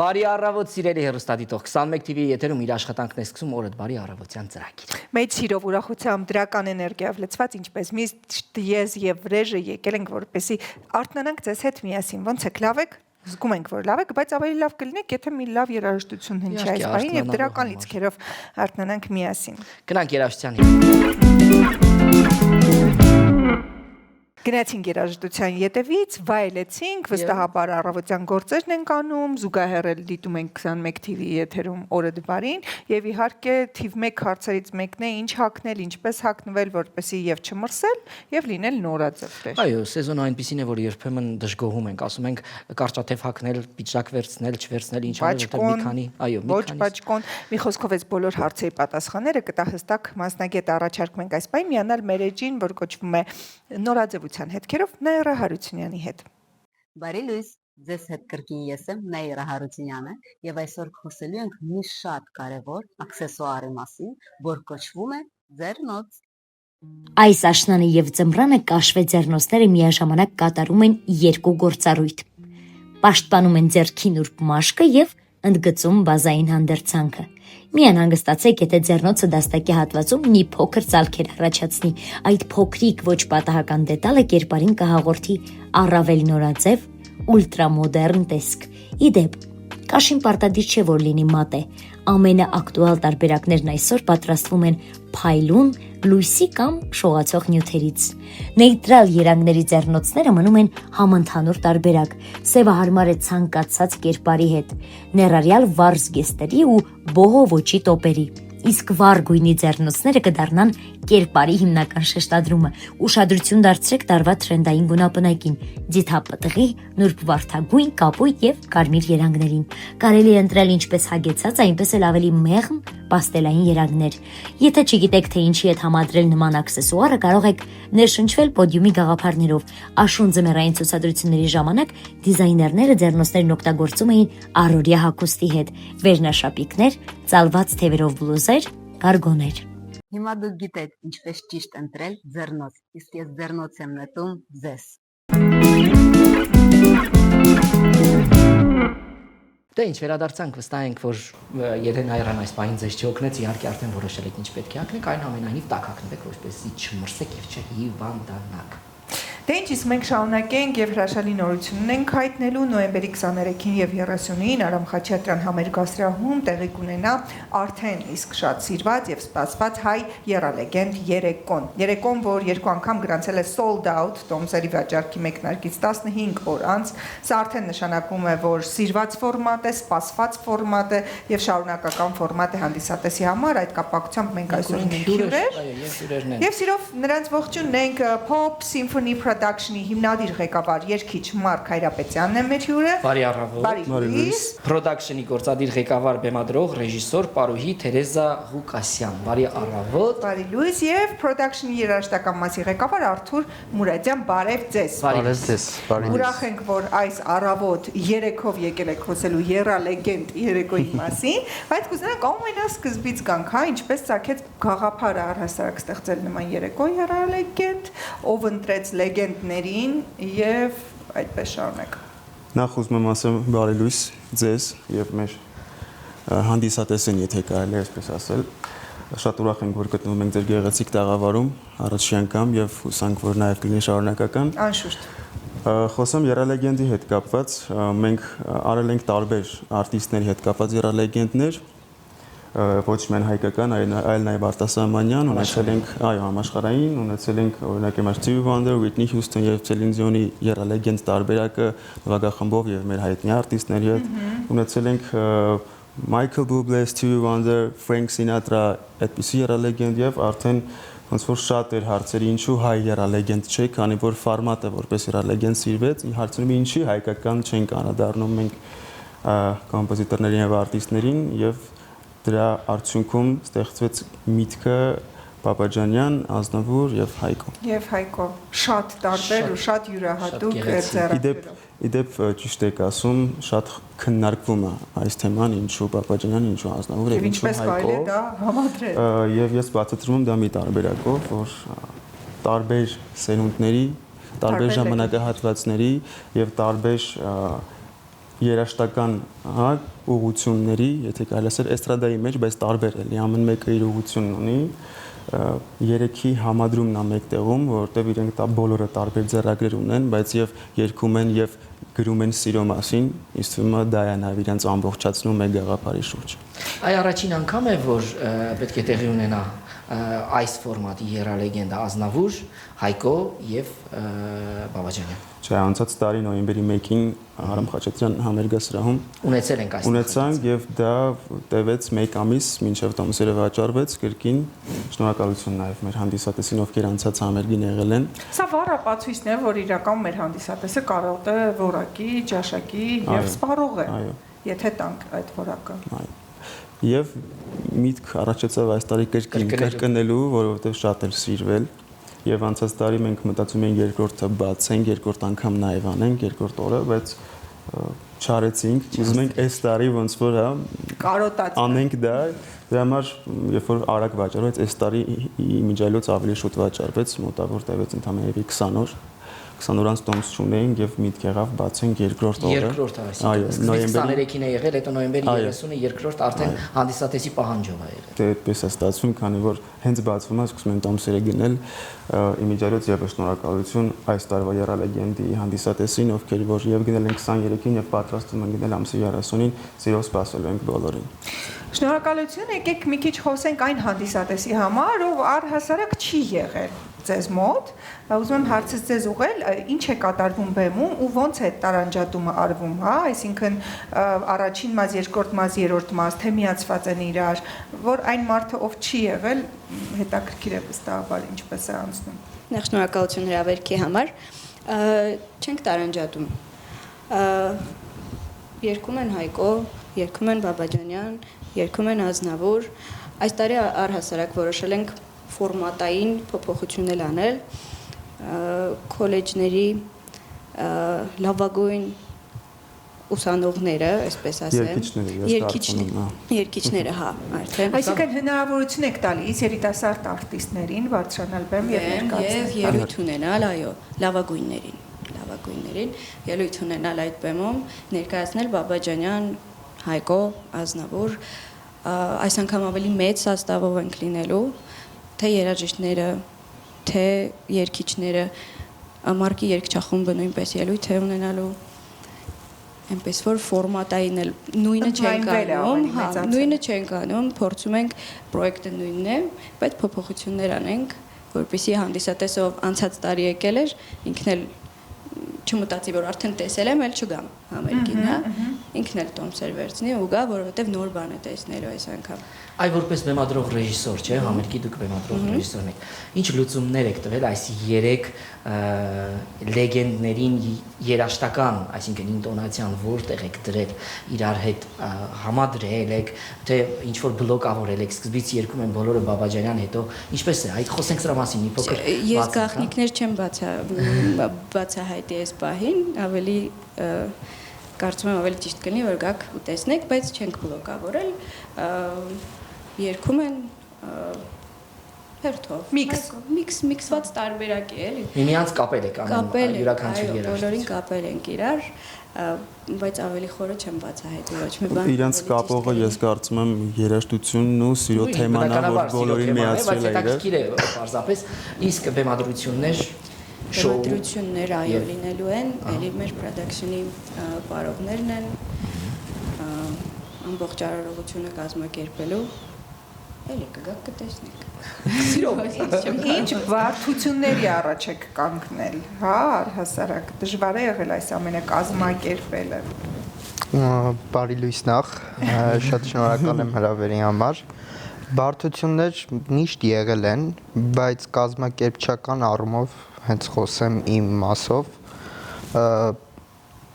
Բարի առավոտ սիրելի հեռուստադիտող 21 TV եթերում իր աշխատանքն է սկսում օրդ բարի առավոտյան ծրագիր։ Մեծ սիրով ուրախությամբ դրական էներգիայով լցված ինչպես միշտ ես եւ Վրեժը եկել ենք որպեսի արթնանանք ձեզ հետ միասին։ Ոնց եք, լավ եք։ Զգում ենք, որ լավ եք, բայց ավելի լավ կլինեք, եթե մի լավ երաժշտություն հնչի այս բանին եւ դրական լիցքերով արթնանանք միասին։ Գնանք երաժշտության հետ։ Գնացինք երաժշտության ետևից, վայելեցինք, վստահաբար առավոտյան գործերն ենք անում, զուգահեռ դիտում ենք 21 TV եթերում օրը բարին եւ իհարկե թիվ 1 հարցերից մեկն է ինչ հագնել, ինչպես հագնվել, որպեսզի եւ չմրսել եւ լինել նորաձև։ Այո, սեզոնը այնպեսին է, որ երբեմն դժգոհում ենք, ասում ենք կարճատև հագնել, պիջակ վերցնել, չվերցնել, ինչ անել, որտեղ մի քանի, այո, մի քանի։ Ոչ բաճկոն, մի խոսքով այս բոլոր հարցերի պատասխանները կտա հստակ մասնագետ առաջարկում ենք այս պայն միանալ մեր էջին, որ կոչվում է նորաձևության հետքերով Նաիրա Հարությունյանի հետ։ Բարի լույս, ձեզ հետ կրկին ես եմ Նաիրա Հարությունյանը եւ այսօր խոսելու ենք մի շատ կարեւոր աքսեսուարի մասին, որ կոչվում է ձեռնոց։ Այս աշնանը եւ ձմռանը կաշվե ձեռնոցները միաժամանակ կատարում են երկու գործառույթ։ Պաշտպանում են ձեռքի նուրբ մաշկը եւ ընդգծում բազային հանդերձանքը։ Միան հանգստացեք, եթե ձեռնոցը դաստակի հատվածում մի փոքր ցալքեր առաջացնի, այդ փոքրիկ ոչ պատահական դետալը կերպարին կհաղորդի առավել նորաձև, ուլտրամոդեռն տեսք։ Իդեպ, կաշին պարտադիր չէ, որ լինի մատե։ Ամենաակտուալ տարբերակներն այսօր պատրաստվում են փայլուն, լույսի կամ շողացող նյութերից։ Նեյտրալ երանգների ձեռնոցները մնում են համընդհանուր տարբերակ։ Սևը հարմար է ցանկացած կերպարի հետ, ներառյալ վառ զգեստերի ու բոհո ոճի տոպերի։ Իսկ վառ գույնի ձեռնոցները կդառնան կերպարի հիմնական շեշտադրումը։ Ուշադրություն դարձրեք տարվա թրենդային գունապնակին՝ ձիթապտղի, նուրբ վարդագույն, կապույտ եւ կարմիր երանգներին։ Կարելի է ընտրել ինչպես հագեցած, այնպես էլ ավելի մեղմ պաստելային երանգներ։ Եթե չգիտեք, թե ինչի հետ համադրել նման աքսեսուարը, կարող եք ներշնչվել պոդիումի գաղափարներով։ Աշուն ձմեռային ցուցադրությունների ժամանակ դիզայներները ձեռնոցներն օգտագործում էին առօրյա հագուստի հետ՝ վերնաշապիկներ, ծալված թևերով բլուզեր, գարգոներ։ Հիմա դուք գիտեք ինչպես ճիշտ ընտրել ձեռնոց, իսկ ես ձեռնոց եմ նետում ձեզ։ Դե ինչ վերադարձանք, վստահ ենք, որ եթե Նաիրան այս պահին ձեզ չօգնեց, իհարկե արդեն որոշել եք ինչ պետք է հագնեք, այնուամենայնիվ տաք հագնեք, որպեսզի չմրսեք եւ չհիվանդանաք։ Դե ինչ, իսկ մենք շարունակենք եւ հրաշալի նորություն ենք հայտնելու նոյեմբերի 23-ին եւ 30-ին Արամ Խաչատրյան համերգասրահում տեղի կունենա արդեն իսկ շատ սիրված եւ սպասված հայ եռալեգենդ երեկոն։ Երեկոն, որ երկու անգամ գրանցել է sold out տոմսերի վաճառքի մեկնարկից 15 օր անց, սա արդեն նշանակում է, որ սիրված ֆորմատ է, սպասված ֆորմատ է եւ շարունակական ֆորմատ է հանդիսատեսի համար, այդ կապակցությամբ մենք այսօր ունենք հյուրեր։ Եվ սիրով նրանց ողջունենք Pop Symphony Production-ի հիմնադիր ղեկավար երգիչ Մարկ Հայրապետյանն է մեր հյուրը։ Բարի առավոտ։ Բարի լույս։ Production-ի գործադիր ղեկավար, բեմադրող, ռեժիսոր Պարուհի Թերեզա Ղուկասյան։ Բարի առավոտ։ Բարի լույս եւ Production-ի երաժշտական մասի ղեկավար Արթուր Մուրադյան։ Բարև ձեզ։ Բարև ձեզ։ Ուրախ ենք, որ այս առավոտ 3-ով եկել եք խոսելու եռալեգենդ երեկոյի մասին, բայց կուզենանք ամենասկզբից գանք, հա, ինչպես ցակեց գաղափարը առհասարակ ստեղծել նման երեկո եռալեգենդ, ով ընտրեց լեգենդներին եւ այդպես շարունակ։ Նախ ուզում եմ ասեմ բարի լույս ձեզ եւ մեր հանդիսատեսին, եթե կարելի է այսպես ասել։ Շատ ուրախ ենք, որ գտնվում ենք ձեր գեղեցիկ տաղավարում առաջի անգամ եւ հուսանք, որ նաեւ կլինի շարունակական։ Անշուշտ։ Խոսեմ եռալեգենդի հետ կապված, մենք արել ենք տարբեր արտիստների հետ կապված եռալեգենդներ, ոչ միայն հայկական, այլ նաև արտասահմանյան, ունեցել ենք, այո, համաշխարհային, ունեցել ենք օրինակ եմար Stevie Wonder, Whitney Houston եւ Celine Dion-ի եռալեգենդ տարբերակը նվագախմբով եւ մեր հայտնի արտիստների հետ, ունեցել ենք Michael Bublé, Stevie Wonder, Frank Sinatra, այդպիսի եռալեգենդ եւ արդեն ոնց որ շատ էր հարցերի ինչու հայ եռալեգենդ չէ, քանի որ ֆորմատը որպես եռալեգենդ սիրվեց, հարցնում ինչի հայկական չենք անդրադառնում մենք կոմպոզիտորներին եւ արտիստներին եւ դրա արդյունքում ստեղծվեց միտքը Պապաջանյան, Ազնավուր եւ Հայկո։ Եվ Հայկո շատ տարբեր ու շատ յուրահատուկ ձեռագրերով։ Իդեպ ճիշտ եք ասում, շատ քննարկվում է այս թեման, ինչու Պապաջանյան, ինչու Ազնավուր եւ ինչու Հայկո։ Ինչպես կարելի է դա համադրել։ Եվ ես բացատրում եմ դա մի տարբերակով, որ տարբեր սերունդների, տարբեր ժամանակահատվածների եւ տարբեր երաժշտական ուղղությունների, եթե կարելի ասել, էստրադայի մեջ, բայց տարբեր էլի, ամեն մեկը իր ուղղությունն ունի, երեքի համադրումն է մեկ տեղում, որովհետև իրենք դա բոլորը տարբեր ձեռագրեր ունեն, բայց եւ երգում են եւ գրում են սիրո մասին, իսկ թվում է դա է նաեւ իրենց ամբողջացնում մեկ գաղափարի շուրջ։ Այ առաջին անգամ է, որ պետք է տեղի ունենա այս ֆորմատի երալեգենդա Ազնավուր, Հայկո եւ Բաբաջանյան։ Չէ, անցած տարի նոյեմբերի 1-ին Արամ Խաչատրյան համերգասրահում Ունեցել ենք այս ունեցանք եւ դա տևեց 1 ամիս, մինչեւ Տոմսերը վաճառվեց կրկին։ Շնորհակալություն նաեւ մեր հանդիսատեսին, ովքեր անցած համերգին եղել են։ Սա վառ ապացույցն է, որ իրականում մեր հանդիսատեսը կարոտ է որակի, ճաշակի եւ սպառող է։ Այո։ Եթե տանք այդ որակը։ Այո։ Եվ միտք առաջացավ այս տարի կրկնելու, որովհետև շատ էր սիրվել։ Եվ անցած տարի մենք մտածում էինք երկրորդը բացենք, երկրորդ անգամ նաև անենք, երկրորդ օրը, բայց չարեցինք։ Ուզում ենք այս տարի ոնց որ Կարոտած անենք դա, դրա համար երբ որ արագ վաճառվեց, այս տարի իմիջիայլոց ավելի շուտ վաճառվեց, մոտավոր տևեց ընդհանրապես 20 օր։ 20 օր անց տոմս չունեին եւ միտք եղավ բացենք երկրորդ օրը։ Երկրորդը, այսինքն նոյեմբերի 23-ին է եղել, հետո նոյեմբերի 30-ը երկրորդ արդեն հանդիսատեսի պահանջով է եղել։ Դե այդպես է ստացվում, քանի որ հենց բացվում է, սկսում են տոմսերը գնել, իմիջիայլոց եւս շնորհակալություն այս տարվա երալեգենդի հանդիսատեսին, ովքեր որ եւ գնել են 23-ին եւ պատրաստվում են գնել ամսի 30-ին, սիրով սպասելու ենք բոլորին։ Շնորհակալություն, եկեք մի քիչ խոսենք այն հանդիսատեսի համար, ով առհասարակ չի եղել ձեզ մոտ, ուզում եմ հարցս ձեզ ուղղել, ինչ է կատարվում բեմում ու ոնց է տարանջատումը արվում, հա, այսինքն առաջին մաս, երկրորդ մաս, երրորդ մաս, թե միացված են իրար, որ այն մարդը ով չի եղել, հետաքրքիր է վստահաբար ինչպես է անցնում։ Նախ շնորհակալություն հրավերքի համար, չենք տարանջատում, երգում են Հայկո, երգում են Բաբաջանյան, երգում են Ազնավուր, այս տարի առհասարակ որոշել ենք ֆորմատային փոփոխություններ անել, քոլեջների լավագույն ուսանողները, այսպես ասեմ, երգիչները, հա, արդեն։ Այսինքն հնարավորություն եք տալիս երիտասարդ արտիստներին բարձրանալ բեմ եւ ներկայացնել։ Եվ ելույթ ունենալ, այո, լավագույններին, ելույթ ունենալ այդ բեմում, ներկայացնել Բաբաջանյան, Հայկո, Ազնավուր, այս անգամ ավելի մեծ սաստավով ենք լինելու, թե երաժիշտները, թե երգիչները, Մարկի երգչախումբը նույնպես ելույթ է ունենալու, այնպես որ ֆորմատային էլ նույնը չենք անում, փորձում ենք պրոյեկտը նույնն է, բայց փոփոխություններ անենք, որպեսզի հանդիսատեսը ով անցած տարի եկել էր, ինքն էլ չմտածի, որ արդեն տեսել եմ, էլ չգամ համերգին, հա, ինքն էլ տոմսեր վերցնի ու գա, որովհետև նոր բան է տեսնելու այս անգամ։ Այ որպես բեմադրող ռեժիսոր, չէ՞, համերգի դուք բեմադրող ռեժիսորն եք։ Ինչ լուծումներ եք տվել այս 3 լեգենդներին երաժշտական, այսինքն ինտոնացիան որտեղ եք դրել, իրար հետ համադրել եք, թե ինչ որ բլոկավորել եք, սկզբից երգում են բոլորը Բաբաջանյան, հետո ինչպես է, այդ խոսենք սրա մասին մի փոքր։ Ես գաղտնիքներ չեմ բացահայտի այս պահին, ավելի կարծում եմ ավելի ճիշտ կլինի, որ գաք ու տեսնեք, բայց չենք բլոկավորել, երգում են հերթով։ Միքսված տարբերակ է, էլի։ Միմյանց կապել եք անում յուրաքանչյուր երաժիշտ։ Բոլորին կապել ենք իրար, բայց ավելի խորը չեմ բացահայտի ոչ մի բան։ Իրենց կապողը ես կարծում եմ երաժշտությունն ու սիրո թեման է, որ բոլորին միացրել է իրար։ Բայց հետաքրքիր է պարզապես, իսկ բեմադրություններ Բեմադրություններ այո լինելու են, էլի մեր պրոդաքշնի պարողներն են, ամբողջ արարողությունը կազմակերպելու, էլի կգաք կտեսնեք։ Սիրով Ինչ բարդությունների առաջ եք կանգնել, հա, առհասարակ դժվար է եղել այս ամենը կազմակերպելը։ Բարի լույս նախ, շատ շնորհակալ եմ հրավերի համար։ Բարդություններ միշտ եղել են, բայց կազմակերպչական առումով հենց խոսեմ իմ մասով,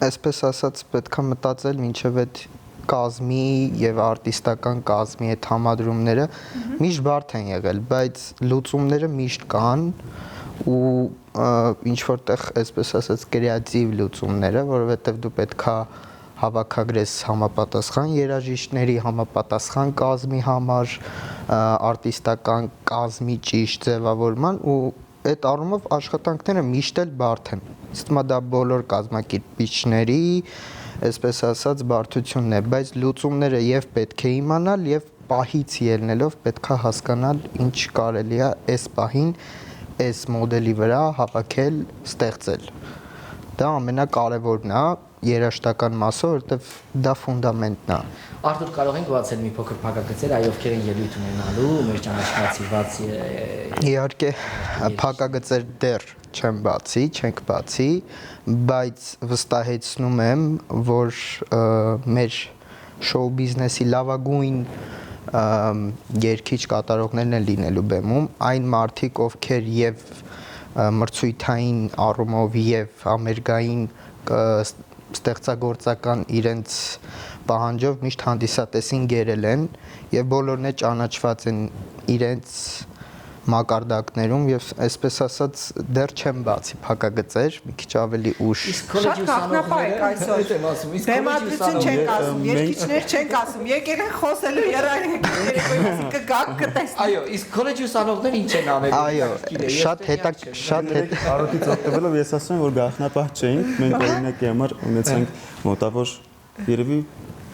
այսպես ասած պետք է մտածել մինչև այդ կազմի եւ արտիստական կազմի այդ համադրումները միշտ բարդ են եղել, բայց լուծումները միշտ կան ու ինչ որտեղ այսպես ասած կրեատիվ լուծումները, որովհետեւ դու պետքա հավաքագրես համապատասխան երաժիշտների, համապատասխան կազմի համար, արտիստական կազմի ճիշտ ձևավորման ու այդ առումով աշխատանքները միշտ էլ բարդ են։ Ըստ դա բոլոր կազմակերպիչների այսպես ասած բարդությունն է, բայց լուծումները եւ պետք է իմանալ եւ պահից ելնելով պետքա հասկանալ ինչ կարելի է այս պահին այս մոդելի վրա հավաքել, ստեղծել։ Դա ամենակարևորն է երաշտական մասը, որովհետեւ դա ֆունդամենտն է։ Արթուր, կարող ենք բացել մի փոքր փակագծեր, այ ովքեր են ելույթ ունենալու, մեր ճանաչվածիված Իհարկե, փակագծեր դեռ չեմ բացի, չենք բացի, բայց վստահեցնում եմ, որ մեր շոու բիզնեսի լավագույն երգիչ կատարողներն են լինելու բեմում, այն մարդիկ, ովքեր եւ մրցույթային առումով եւ ամերիկային ստեղծագործական իրենց պահանջով միշտ հանդիսատեսին գերել են եւ բոլորն է ճանաչված են իրենց մակարդակներում եւ այսպես ասած դեռ չեմ բացի փակագծեր, մի քիչ ավելի ուշ։ Շատ գաղտնապահ եք այսօր։ Բեմադրություն չենք ասում, երգիչներ չենք ասում, եկել են խոսելու երեկոյի կգաք կտեսնեք։ Այո, իսկ քոլեջի ուսանողները ինչ են անել։ Այո, շատ Առօրից օգտվելով ես ասում եմ, որ գաղտնապահ չէինք, մենք օրինակի համար ունեցանք մոտավոր երևի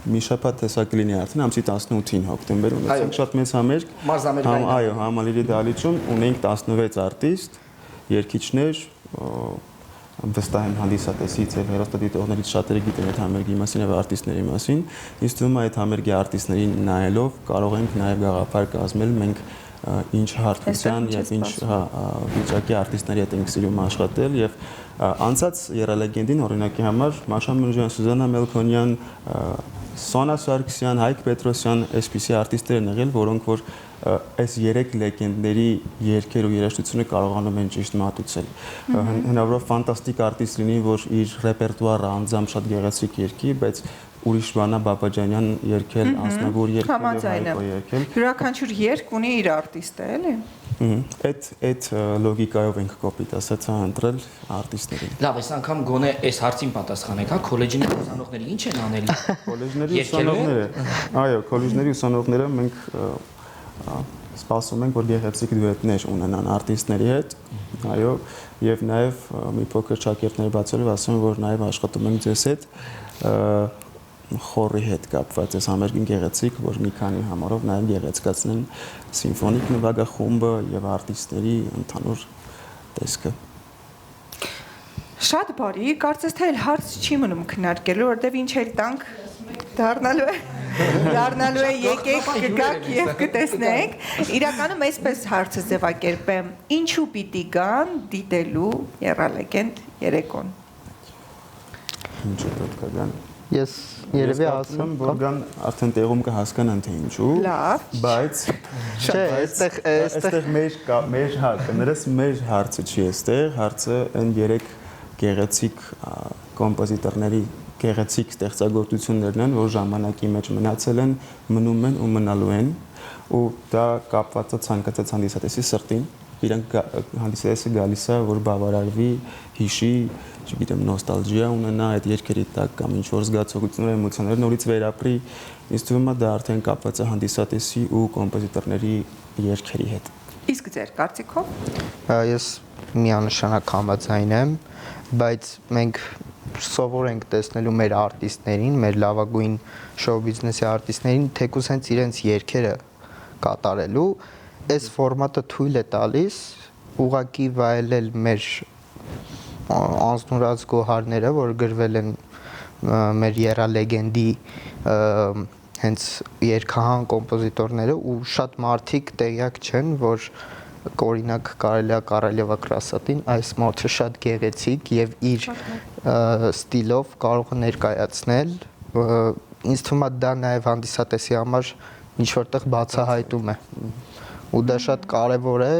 մի շաբաթ տեսակ կլինի արդեն ամսի 18-ին հոկտեմբեր ունեցանք շատ մեծ համերգ։ Այո, համալիրի դահլիճում ունենք 16 արտիստ, երգիչներ, վստահ եմ հանդիսատեսից եւ հեռուստադիտողներից շատերը գիտեն այդ համերգի մասին եւ արտիստների մասին։ Ինձ թվում է այդ համերգի արտիստներին նայելով կարող ենք նաեւ գաղափար կազմել մենք ինչ հարթության եւ ինչ վիճակի արտիստների հետ ենք սիրում աշխատել եւ անցած երալեգենդին օրինակի համար Մաշա Մուրժյան, Սուզանա Մելքոնյան, Սոնա Սարգսյան, Հայկ Պետրոսյան, այսպիսի արտիստներ են եղել, որոնք որ այս երեք լեգենդների երգեր ու երաժշտությունը կարողանում են ճիշտ մատուցել։ Հնարավոր է ֆանտաստիկ արտիստ լինի, որ իր ռեպերտուարը անձամբ շատ գեղեցիկ երգի, բայց ուրիշ բանա Բաբաջանյան երգել, Անձնավոր երգել եւ Հայկո երգել։ Յուրաքանչյուր երգ ունի իր արտիստը, էլի։ Այդ լոգիկայով ենք կոպիտ ասած ընտրել արտիստներին։ Լավ, այս անգամ գոնե այս հարցին պատասխանեք, հա, քոլեջի ուսանողները ինչ են անել։ Քոլեջների ուսանողները, այո, քոլեջների ուսանողները մենք սպասում ենք, որ գեղեցիկ դուետներ ունենան արտիստների հետ, այո, եւ նաեւ մի փոքր ճակերտներ բացելով ասում եմ, որ նաեւ աշխատում ենք ձեզ հետ խորի հետ կապված այս համերգին գեղեցիկ, որ մի քանի համարով նաև գեղեցկացնեն սիմֆոնիկ նվագախումբը եւ արտիստների ընդհանուր տեսքը։ Շատ բարի, կարծես թե հարց չի մնում քննարկելու, որտեվ ինչ էլ տանք դառնալու է եկեք կգաք եւ կտեսնեք։ Իրականում այսպես հարցը ձևակերպեմ, ինչու պիտի գան դիտելու երալեգենդ երեկոն։ Ինչու պետք է գան։ Ես երևի ասում որ գան արդեն տեղում կհասկանան թե ինչու, բայց չէ, այստեղ մեր կներես մեր հարցը չի այստեղ, հարցը այն երեք գեղեցիկ կոմպոզիտորների գեղեցիկ ստեղծագործություններն են, որ ժամանակի մեջ մնացել են, մնում են ու մնալու են, ու դա կապված է ցանկացած հանդիսատեսի սրտին, իրանք հանդիսատեսը գալիս է, որ բավարարվի, հիշի, չգիտեմ, նոստալգիա ունենա այդ երգերի տակ կամ ինչ որ զգացողություններ, էմոցիաներ նորից վերապրի, ինձ թվում է դա արդեն կապված է հանդիսատեսի ու կոմպոզիտորների երգերի հետ։ Իսկ ձեր կարծիքով։ Ես միանշանակ համաձայն եմ, բայց մենք սովոր ենք տեսնելու մեր արտիստներին, մեր լավագույն շոու բիզնեսի արտիստներին, թեկուզ հենց իրենց երգերը կատարելու, այս ֆորմատը թույլ է տալիս ուղղակի վայելել մեր անձնուրաց գոհարները, որ գրվել են մեր երալեգենդի հենց երգահան կոմպոզիտորները ու շատ մարդիկ տեղյակ չեն, որ օրինակ կարելի է Կարելյովա Կրասատին այս մարդը շատ գեղեցիկ եւ իր ստիլով կարող է ներկայացնել, ինձ թվում է դա նաեւ հանդիսատեսի համար ինչ որտեղ բացահայտում է ու դա շատ կարևոր է,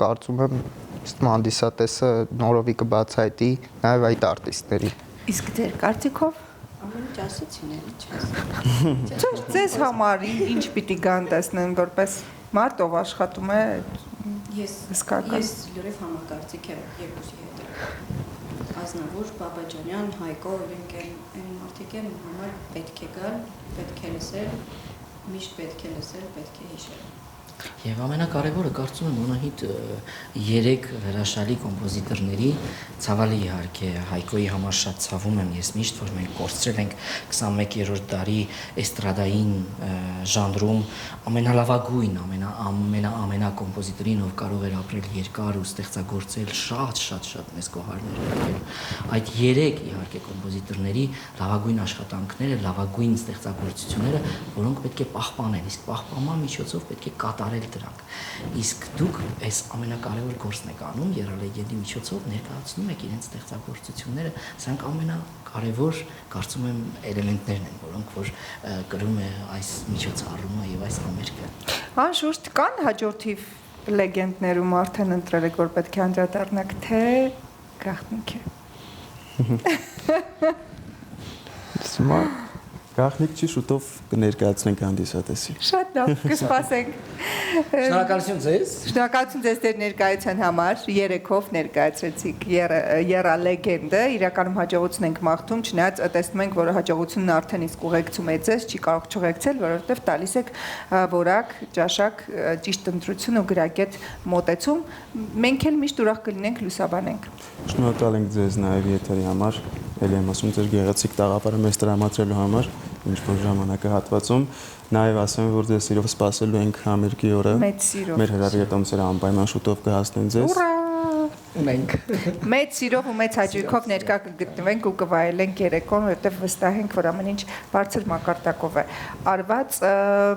կարծում եմ հանդիսատեսը նորովի կբացահայտի նաեւ այդ արտիստներին։ Իսկ ձեր կարծիքով ամեն ինչ ասեցին էլի չես։ Չէ, ձեզ համար ինչ պիտի գան տեսնեն, որպես մարդ ով աշխատում է Ես լրիվ համակարծիք եմ երկուսի հետ։ Ազնավուր, Բաբաջանյան, Հայկո, իրենք այն մարդիկ են, համար պետք է գալ, պետք է լսել, միշտ պետք է լսել, պետք է հիշել։ Եվ ամենակարևորը կարծում եմ Անահիտ 3 հրաշալի կոմպոզիտորների, ցավալի իհարկե Հայկոյի համար շատ ցավում եմ ես միշտ, որ մենք կորցրել ենք 21-րդ դարի էստրադային ժանրում ամենալավագույն, ամենա կոմպոզիտորին, ով կարող էր ապրել երկար ու ստեղծագործել շատ մեծ գոհարներ։ Այդ 3 իհարկե կոմպոզիտորների լավագույն աշխատանքները, լավագույն ստեղծագործությունները, որոնք պետք է պահպանել, իսկ պահպանման միջոցով պետք է կատարել դրանք։ Իսկ դուք այս ամենակարևոր գործն եք անում, Եռալեգենդի միջոցով ներկայացնում եք իրենց ստեղծագործությունները, սրանք ամենակարևոր, կարծում եմ, էլեմենտներն են, որոնք որ կրում է այս միջոցառումը եւ այս համերգը։ Անշուշտ կան հաջորդիվ լեգենդներում արդեն ընտրել եք, որ պետք է անդրադառնաք, թե գաղտնիք է։ Հիմա գաղտնիք չի, շուտով կներկայացնենք հանդիսատեսին։ Շատ լավ, կսպասենք։ Շնորհակալություն ձեզ։ Շնորհակալություն ձեզ ձեր ներկայության համար, 3-ով ներկայացրեցիք Եռալեգենդը, իրականում հաջողություն ենք մաղթում, չնայած տեսնում ենք, որ հաջողությունն արդեն իսկ ուղեկցում է ձեզ, չի կարող չուղեկցել, որովհետև տալիս եք որակ, ճաշակ, ճիշտ ընտրություն ու գրագետ մոտեցում, մենք էլ միշտ ուրախ կլինենք լուսաբանենք։ Շնորհակալ ենք ձեզ նաև եթերի համար, ելի եմ ասում ձեր գեղեցիկ տաղավարը մեզ տրամադրելու համար, ինչ-որ ժամանակահատվածում, նաև ասեմ, որ ձեզ սիրով սպասելու ենք համերգի օրը։ Մեծ սիրով։ Մեր հրավիրատոմսերը անպայման շուտով կհասնեն ձեզ։ Ունենք։ Մեծ սիրով ու մեծ հաճույքով ներկա կգտնվենք ու կվայելենք երեկոն, որովհետև վստահ ենք, որ ամեն ինչ բարձր մակարդակով է արված։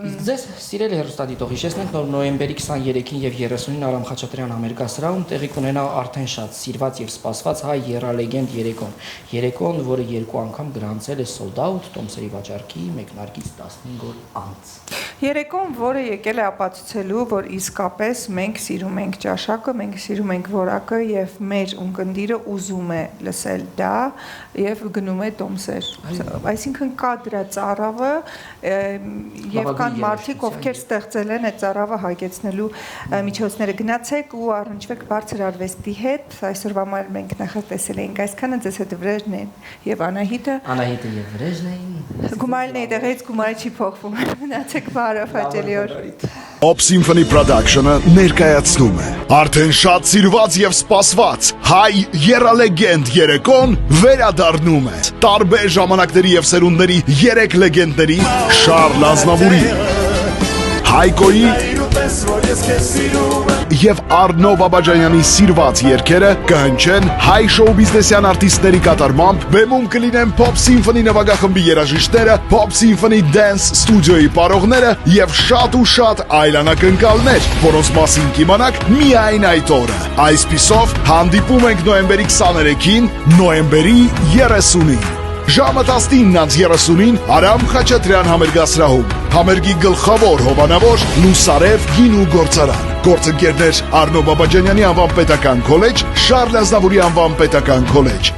Իսկ ձեզ սիրելի հեռուստադիտող, հիշեցնենք, որ նոյեմբերի 23-ին եւ 30-ին Արամ Խաչատրյան համերգասրահում տեղի կունենա արդեն շատ սիրված եւ սպասված հայ Եռալեգենդ երեկոն։ Երեկոն, որը 2 անգամ գրանցել է sold out Տոմսերի վաճառքի մեկնարկից 15 օր անց։ Երեկոն, որը եկել է ապացուցելու, որ իսկապես մենք սիրում ենք ճաշակը, մենք սիրում ենք որակը եւ մեր ունկնդիրը ուզում է լսել դա եւ գնում է տոմսեր։ Այսինքն կա դրա ծառավը եւ կան մարդիկ, ովքեր ստեղծել են այդ ծառավը հագեցնելու միջոցները։ Գնացեք ու առնչվեք բարձր արվեստի հետ։ Այսօրվա համար մենք նախատեսել էինք այսքանը, ձեզ հետ Վրեժն են եւ Անահիտը։ Անահիտը եւ Վրեժն էին։ Գումարն է տեղից գումարը չի փոխվում։ Մնացեք բարով, հաճելի օր։ Pop Symphony Production-ը ներկայացնում է արդեն շատ սիրված եւ սպասված հայ Եռալեգենդ երեկոն վերադառնում է տարբեր ժամանակների եւ սերունդների 3 լեգենդների Շարլ Ազնավուրի, Հայկոյի եւ Արնո Բաբաջանյանի սիրված երգերը կհնչեն հայ շոու բիզնեսյան արտիստների կատարմամբ, բեմում կլինեն Pop Symphony նվագախմբի երաժիշտները, Pop Symphony Dance ստուդիոյի պարողները եւ շատ այլ անակնկալներ, որոնց մասին կիմանաք միայն այդ օրը։ Այսպիսով հանդիպում ենք նոյեմբերի 23-ին, նոյեմբերի 30-ին։ Ժամը 19:30-ին Արամ Խաչատրյան համերգասրահում։ Համերգի գլխավոր հովանավոր Լուսարև գինու գործարան։ Գործընկերներ Արնո Բաբաջանյանի անվան պետական քոլեջ, Շարլ Ազնավուրի անվան պետական քոլեջ։